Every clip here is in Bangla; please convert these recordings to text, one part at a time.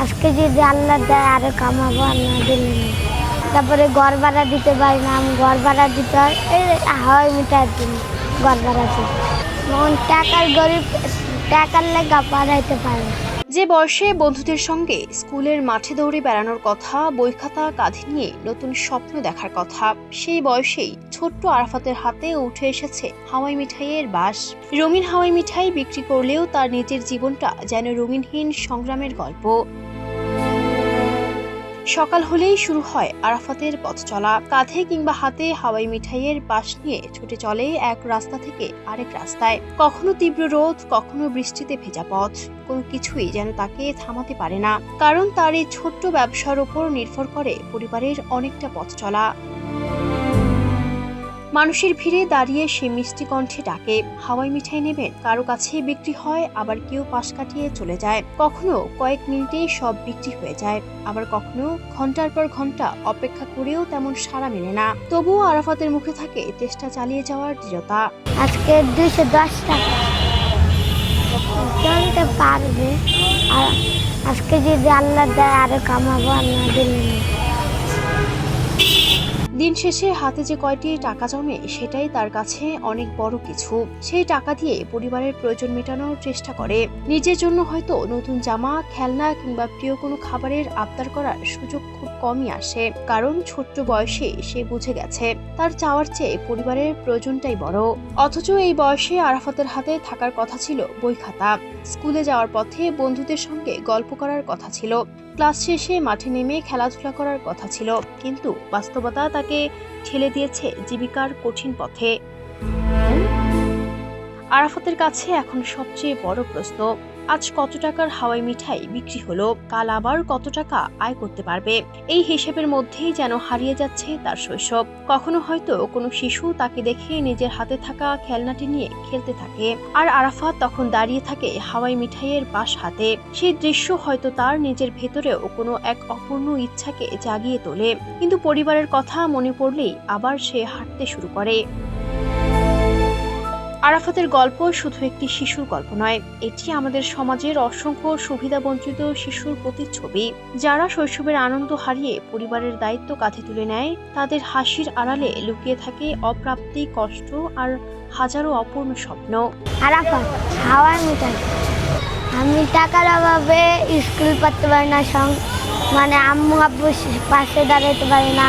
আজকে যদি আল্লাহ দেয় আরো কামাবো, আর না দিলে নেই। তারপরে ঘর ভাড়া দিতে পারি না, আমি ঘর ভাড়া দিতে হয় এই হাওয়াই মিটার জন্য ঘর ভাড়া দিই। টাকার গরিব, টাকার লেগা পাঠাইতে পারে না। যে বয়সে বন্ধুদের সঙ্গে স্কুলের মাঠে দৌড়ে বেড়ানোর কথা, বই খাতা কাঁধে নিয়ে নতুন স্বপ্ন দেখার কথা, সেই বয়সেই ছোট্ট আরাফাতের হাতে উঠে এসেছে হাওয়াই মিঠাইয়ের বাস। রঙিন হাওয়াই মিঠাই বিক্রি করলেও তার নিজের জীবনটা যেন রঙিনহীন সংগ্রামের গল্প। সকাল হলেই শুরু হয় আরাফাতের পথ চলা। কাঁধে কিংবা হাতে হাওয়াই মিঠাইয়ের বাস নিয়ে ছুটে চলে এক রাস্তা থেকে আরেক রাস্তায়। কখনো তীব্র রোদ, কখনো বৃষ্টিতে ভেজা পথ, কোনো কিছুই যেন তাকে থামাতে পারে না। কারণ তার এই ছোট্ট ব্যবসার উপর নির্ভর করে পরিবারের অনেকটা পথ চলা। মানুষের ভিড়ে দাঁড়িয়ে সে মিষ্টি কণ্ঠে ডাকে, হাওয়াই মিঠাই নেবেন? কারো কাছে বিক্রি হয়, আবার কেউ পাশ কাটিয়ে চলে যায়। কখনো কয়েক মিনিটে সব বিক্রি হয়ে যায়, আবার কখনো ঘন্টার পর ঘন্টা অপেক্ষা করেও তেমন সাড়া মেলে না। তবুও আরাফাতের মুখে থাকে চেষ্টা চালিয়ে যাওয়ার দৃঢ়তা। আজকে 210 টাকা চলতে পারবে, আর আজকে যদি আল্লাহ দেয় আরো কামাবো, আর না দিলে নেই। দিন শেষে হাতে যে কয়টি টাকা জমে সেটাই তার কাছে অনেক বড় কিছু। সেই টাকা দিয়ে পরিবারের প্রয়োজন মেটানোর চেষ্টা করে। নিজের জন্য হয়তো নতুন জামা, খেলনা কিংবা প্রিয় কোনো খাবারের আবদার করার সুযোগ খুব কমই আসে। কারণ ছোট্ট বয়সে সে বুঝে গেছে তার চাওয়ার চেয়ে পরিবারের প্রয়োজনটাই বড়। অথচ এই বয়সে আরাফাতের হাতে থাকার কথা ছিল বই খাতা। স্কুলে যাওয়ার পথে বন্ধুদের সঙ্গে গল্প করার কথা ছিল। ক্লাস শেষে মাঠে নেমে খেলাধুলা করার কথা ছিল। কিন্তু বাস্তবতা তাকে ঠেলে দিয়েছে জীবিকার কঠিন পথে। আরাফাতের কাছে এখন সবচেয়ে বড় প্রশ্ন, আজ কত টাকার হাওয়াই মিঠাই বিক্রি হলো, কাল আবার কত টাকা আয় করতে পারবে। এই হিসেবের মধ্যেই যেন হারিয়ে যাচ্ছে তার শৈশব। কখনো হয়তো কোনো শিশু তাকে দেখে নিজের হাতে থাকা খেলনাটি নিয়ে খেলতে থাকে, আর আরাফাত তখন দাঁড়িয়ে থাকে হাওয়াই মিঠাইয়ের বাস হাতে। সেই দৃশ্য হয়তো তার নিজের ভেতরেও কোনো এক অপূর্ণ ইচ্ছাকে জাগিয়ে তোলে। কিন্তু পরিবারের কথা মনে পড়লেই আবার সে হাঁটতে শুরু করে। আরাফাতের গল্প শুধু একটি শিশুর গল্প নয়, এটি আমাদের সমাজের অসংখ্য সুবিধাবঞ্চিত শিশুর প্রতিচ্ছবি, যারা শৈশবের আনন্দ হারিয়ে পরিবারের দায়িত্ব কাঁধে তুলে নেয়। তাদের হাসির আড়ালে লুকিয়ে থাকে অপ্রাপ্তি, কষ্ট আর হাজারো অপূর্ণ স্বপ্ন। আরাফাত হাওয়াই মিঠাই। আমি টাকার অভাবে স্কুল পড়তে পারি না, মানে আম্মু আব্বু পাশে দাঁড়াতে পারি না,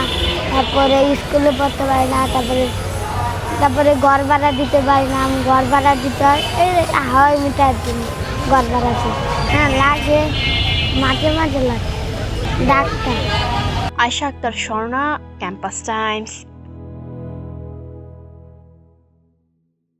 তারপরে স্কুলে পড়তে পারি না, তারপরে ঘর ভাড়া দিতে পারি না, আমি ঘর ভাড়া দিতে হয় এই হাওয়াই মিটার জন্য ঘর ভাড়া দিই। হ্যাঁ লাগে, মাঝে মাঝে লাগে। Doctor Ayesha Akter, Swarna, campus Times.